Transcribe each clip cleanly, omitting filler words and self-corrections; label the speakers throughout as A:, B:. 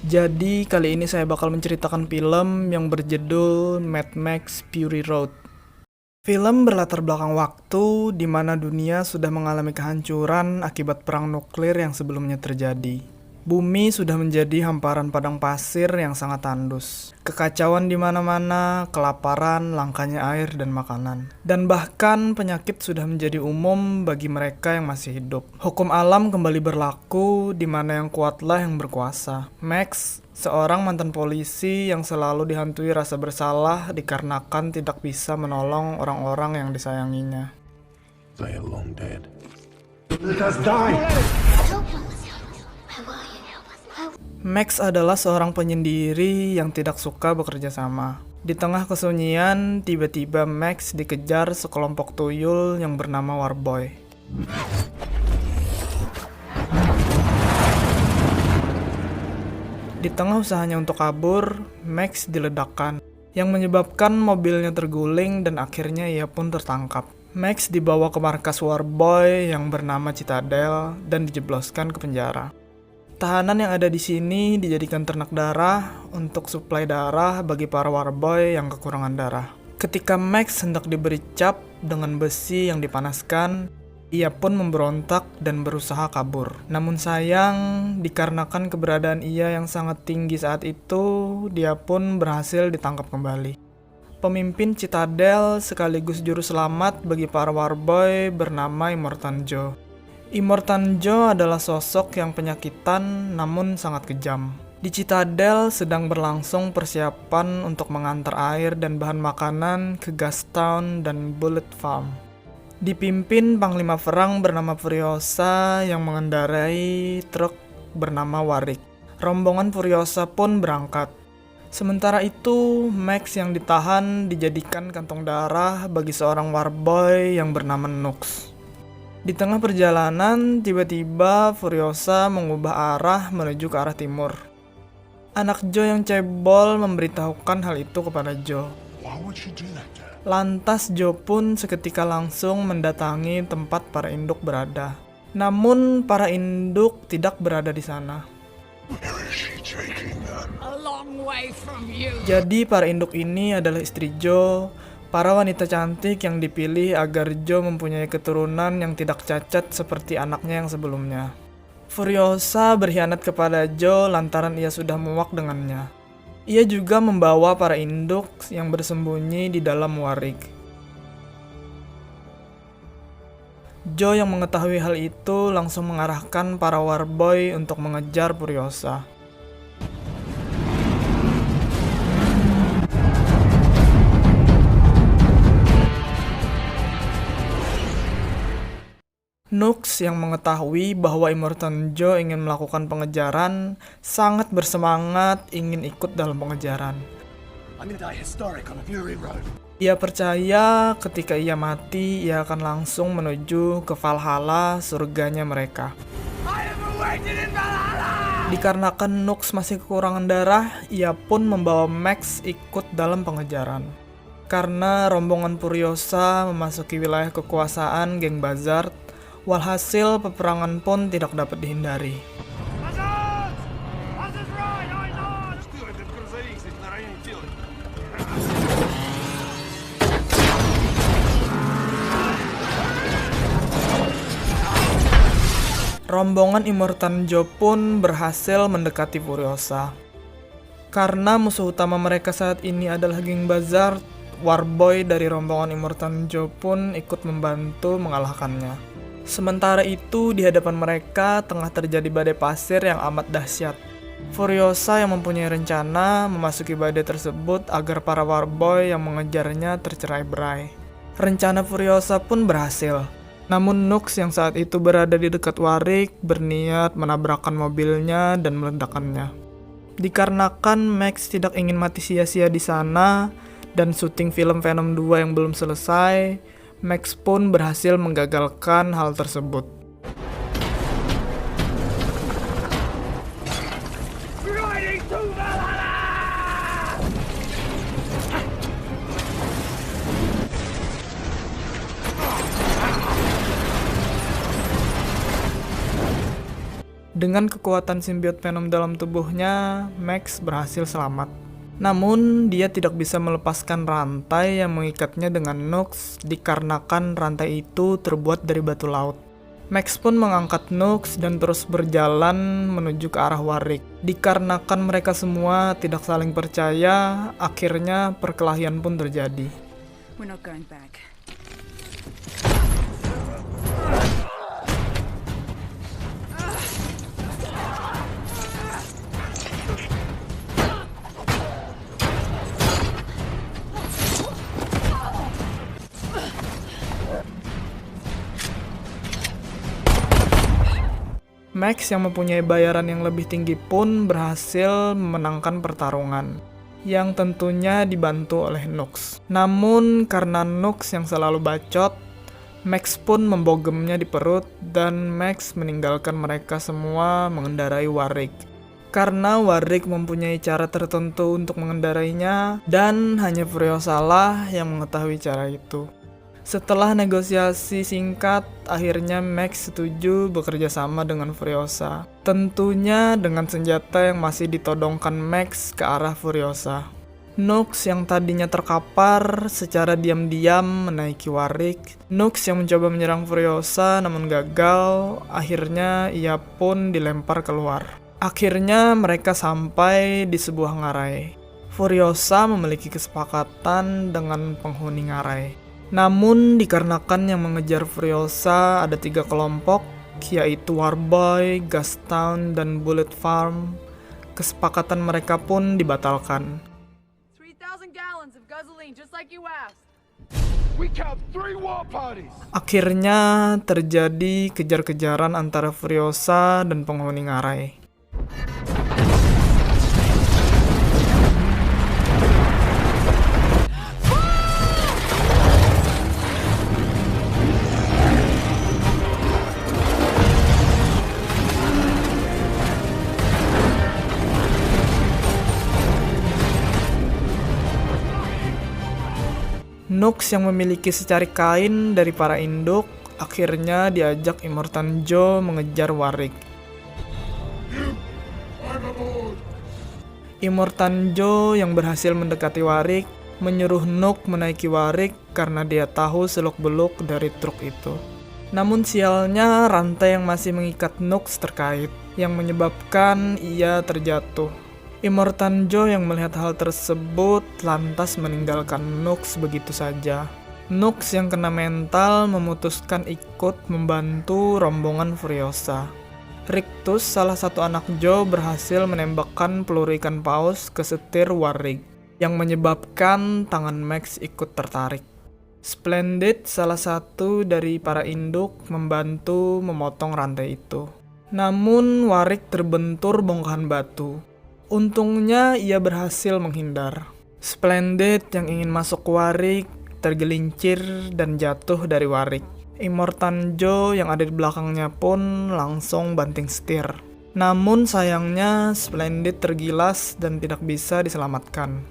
A: Jadi kali ini saya bakal menceritakan film yang berjudul Mad Max Fury Road. Film berlatar belakang waktu di mana dunia sudah mengalami kehancuran akibat perang nuklir yang sebelumnya terjadi. Bumi sudah menjadi hamparan padang pasir yang sangat tandus. Kekacauan di mana-mana, kelaparan, langkanya air dan makanan. Dan bahkan penyakit sudah menjadi umum bagi mereka yang masih hidup. Hukum alam kembali berlaku di mana yang kuatlah yang berkuasa. Max, seorang mantan polisi yang selalu dihantui rasa bersalah dikarenakan tidak bisa menolong orang-orang yang disayanginya.
B: They are long dead.
C: Let us die!
A: Max adalah seorang penyendiri yang tidak suka bekerja sama. Di tengah kesunyian, tiba-tiba Max dikejar sekelompok tuyul yang bernama Warboy. Di tengah usahanya untuk kabur, Max diledakkan, yang menyebabkan mobilnya terguling dan akhirnya ia pun tertangkap. Max dibawa ke markas Warboy yang bernama Citadel dan dijebloskan ke penjara. Tahanan yang ada di sini dijadikan ternak darah untuk suplai darah bagi para Warboy yang kekurangan darah. Ketika Max hendak diberi cap dengan besi yang dipanaskan, ia pun memberontak dan berusaha kabur. Namun sayang, dikarenakan keberadaan ia yang sangat tinggi saat itu, dia pun berhasil ditangkap kembali. Pemimpin Citadel sekaligus juru selamat bagi para Warboy bernama Immortan Joe. Immortan Joe adalah sosok yang penyakitan namun sangat kejam. Di Citadel sedang berlangsung persiapan untuk mengantar air dan bahan makanan ke Gastown dan Bullet Farm. Dipimpin Panglima Perang bernama Furiosa yang mengendarai truk bernama Warwick. Rombongan Furiosa pun berangkat. Sementara itu, Max yang ditahan dijadikan kantong darah bagi seorang Warboy yang bernama Nux. Di tengah perjalanan, tiba-tiba Furiosa mengubah arah menuju ke arah timur. Anak Joe yang cebol memberitahukan hal itu kepada Joe.
B: Why would she do that to her?
A: Lantas Joe pun seketika langsung mendatangi tempat para induk berada. Namun para induk tidak berada di sana.
B: Where is she taking them?
D: A long way from you.
A: Jadi para induk ini adalah istri Joe, para wanita cantik yang dipilih agar Joe mempunyai keturunan yang tidak cacat seperti anaknya yang sebelumnya. Furiosa berkhianat kepada Joe lantaran ia sudah muak dengannya. Ia juga membawa para induk yang bersembunyi di dalam Warwick. Joe yang mengetahui hal itu langsung mengarahkan para Warboy untuk mengejar Furiosa. Nux yang mengetahui bahwa Immortan Joe ingin melakukan pengejaran, sangat bersemangat ingin ikut dalam pengejaran.
C: I'm gonna die historic on a Fury Road.
A: Ia percaya ketika ia mati, ia akan langsung menuju ke Valhalla, surganya mereka.
C: I am awaited in Valhalla!
A: Dikarenakan Nux masih kekurangan darah, ia pun membawa Max ikut dalam pengejaran. Karena rombongan Furiosa memasuki wilayah kekuasaan geng Buzzard, walhasil peperangan pun tidak dapat dihindari. Rombongan Immortan Joe pun berhasil mendekati Furiosa. Karena musuh utama mereka saat ini adalah geng Buzzard, Warboy dari rombongan Immortan Joe pun ikut membantu mengalahkannya. Sementara itu, di hadapan mereka tengah terjadi badai pasir yang amat dahsyat. Furiosa yang mempunyai rencana memasuki badai tersebut agar para Warboy yang mengejarnya tercerai-berai. Rencana Furiosa pun berhasil. Namun Nux yang saat itu berada di dekat Warwick berniat menabrakkan mobilnya dan meledakkannya. Dikarenakan Max tidak ingin mati sia-sia di sana dan syuting film Venom 2 yang belum selesai, Max pun berhasil menggagalkan hal tersebut.
C: Riding to Valhalla!
A: Dengan kekuatan simbiot Venom dalam tubuhnya, Max berhasil selamat. Namun, dia tidak bisa melepaskan rantai yang mengikatnya dengan Nux dikarenakan rantai itu terbuat dari batu laut. Max pun mengangkat Nux dan terus berjalan menuju ke arah Warwick. Dikarenakan mereka semua tidak saling percaya, akhirnya perkelahian pun terjadi.
E: We're not going back.
A: Max yang mempunyai bayaran yang lebih tinggi pun berhasil memenangkan pertarungan, yang tentunya dibantu oleh Nux. Namun karena Nux yang selalu bacot, Max pun membogemnya di perut dan Max meninggalkan mereka semua mengendarai Warwick. Karena Warwick mempunyai cara tertentu untuk mengendarainya dan hanya Furiosa lah yang mengetahui cara itu. Setelah negosiasi singkat, akhirnya Max setuju bekerja sama dengan Furiosa. Tentunya dengan senjata yang masih ditodongkan Max ke arah Furiosa. Nux yang tadinya terkapar secara diam-diam menaiki Warwick. Nux yang mencoba menyerang Furiosa namun gagal, akhirnya ia pun dilempar keluar. Akhirnya mereka sampai di sebuah ngarai. Furiosa memiliki kesepakatan dengan penghuni ngarai. Namun dikarenakan yang mengejar Furiosa ada 3 kelompok, yaitu Warboy, Gastown, dan Bullet Farm, kesepakatan mereka pun dibatalkan.
E: 3,000 gallons of gasoline, just like you asked.
C: We count 3 war parties!
A: Akhirnya terjadi kejar-kejaran antara Furiosa dan penghuni ngarai. Nux yang memiliki secari kain dari para induk, akhirnya diajak Immortan Joe mengejar Warwick. Immortan Joe yang berhasil mendekati Warwick, menyuruh Nux menaiki Warwick karena dia tahu seluk-beluk dari truk itu. Namun sialnya rantai yang masih mengikat Nux terkait, yang menyebabkan ia terjatuh. Immortan Joe yang melihat hal tersebut lantas meninggalkan Nux begitu saja. Nux yang kena mental memutuskan ikut membantu rombongan Furiosa. Rictus, salah satu anak Joe, berhasil menembakkan peluru ikan paus ke setir Warwick, yang menyebabkan tangan Max ikut tertarik. Splendid, salah satu dari para induk, membantu memotong rantai itu. Namun Warwick terbentur bongkahan batu. Untungnya ia berhasil menghindar. Splendid yang ingin masuk Warwick tergelincir dan jatuh dari Warwick. Immortan Joe yang ada di belakangnya pun langsung banting setir. Namun sayangnya Splendid tergilas dan tidak bisa diselamatkan.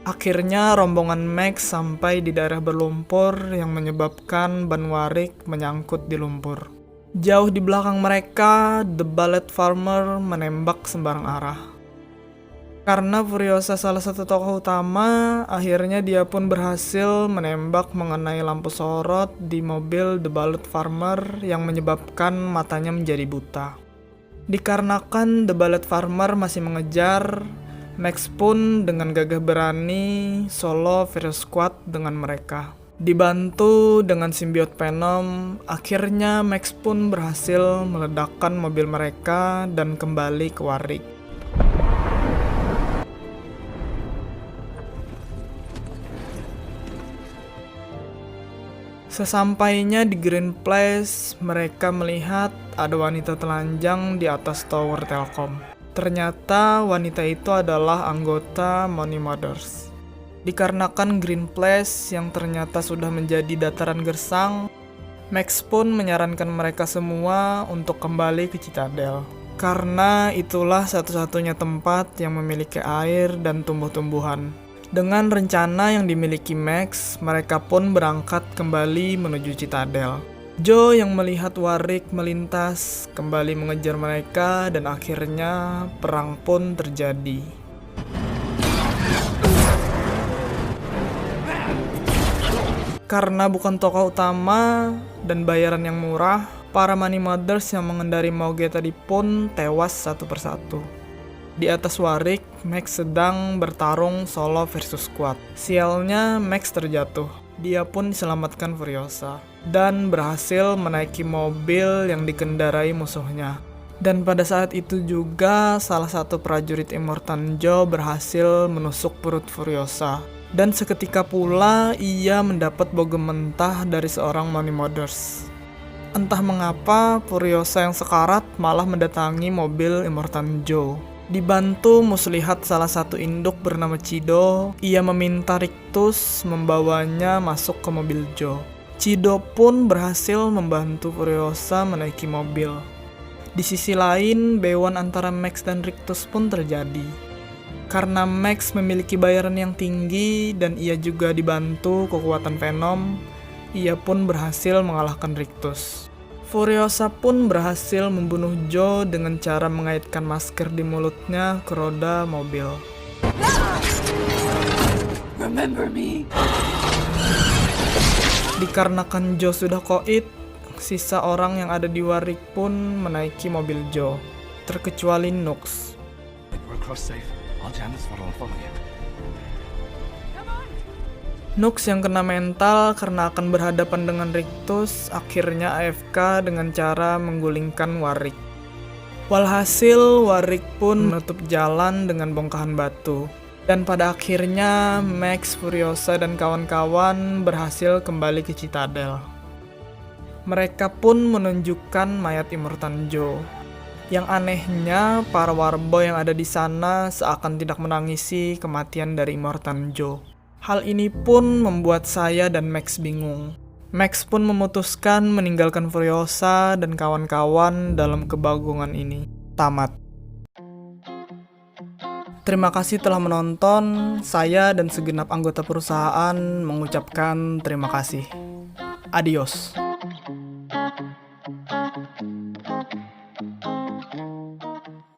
A: Akhirnya rombongan Max sampai di daerah berlumpur yang menyebabkan ban Warwick menyangkut di lumpur. Jauh di belakang mereka, The Bullet Farmer menembak sembarang arah. Karena Furiosa salah satu tokoh utama, akhirnya dia pun berhasil menembak mengenai lampu sorot di mobil The Bullet Farmer yang menyebabkan matanya menjadi buta. Dikarenakan The Bullet Farmer masih mengejar, Max pun dengan gagah berani solo versus squad dengan mereka. Dibantu dengan simbiot Venom, akhirnya Max pun berhasil meledakkan mobil mereka dan kembali ke Warwick. Sesampainya di Green Place, mereka melihat ada wanita telanjang di atas tower Telkom. Ternyata wanita itu adalah anggota Money Mothers. Dikarenakan Green Place yang ternyata sudah menjadi dataran gersang, Max pun menyarankan mereka semua untuk kembali ke Citadel. Karena itulah satu-satunya tempat yang memiliki air dan tumbuh-tumbuhan. Dengan rencana yang dimiliki Max, mereka pun berangkat kembali menuju Citadel. Joe yang melihat Warrick melintas kembali mengejar mereka dan akhirnya perang pun terjadi. Karena bukan tokoh utama dan bayaran yang murah, para Money Mothers yang mengendari Mauge tadi pun tewas satu persatu. Di atas Warrick, Max sedang bertarung solo versus squad. Sialnya, Max terjatuh. Dia pun diselamatkan Furiosa dan berhasil menaiki mobil yang dikendarai musuhnya. Dan pada saat itu juga salah satu prajurit Immortan Joe berhasil menusuk perut Furiosa. Dan seketika pula ia mendapat bogem mentah dari seorang Money Mothers. Entah mengapa Furiosa yang sekarat malah mendatangi mobil Immortan Joe. Dibantu muslihat salah satu induk bernama Chido, ia meminta Rictus membawanya masuk ke mobil Joe. Chido pun berhasil membantu Furiosa menaiki mobil. Di sisi lain, bewan antara Max dan Rictus pun terjadi. Karena Max memiliki bayaran yang tinggi dan ia juga dibantu kekuatan Venom, ia pun berhasil mengalahkan Rictus. Furiosa pun berhasil membunuh Joe dengan cara mengaitkan masker di mulutnya ke roda mobil.
D: Remember me?
A: Dikarenakan Joe sudah koit, sisa orang yang ada di Warrick pun menaiki mobil Joe, terkecuali Nux.
C: We're across safe. I'll jam this bottle and follow you.
A: Nux yang kena mental karena akan berhadapan dengan Rictus akhirnya AFK dengan cara menggulingkan Warrick. Walhasil Warrick pun menutup jalan dengan bongkahan batu. Dan pada akhirnya Max, Furiosa, dan kawan-kawan berhasil kembali ke Citadel. Mereka pun menunjukkan mayat Immortan Joe. Yang anehnya, para Warboy yang ada di sana seakan tidak menangisi kematian dari Immortan Joe. Hal ini pun membuat saya dan Max bingung. Max pun memutuskan meninggalkan Furiosa dan kawan-kawan dalam kebagungan ini. Tamat. Terima kasih telah menonton. Saya dan segenap anggota perusahaan mengucapkan terima kasih. Adios.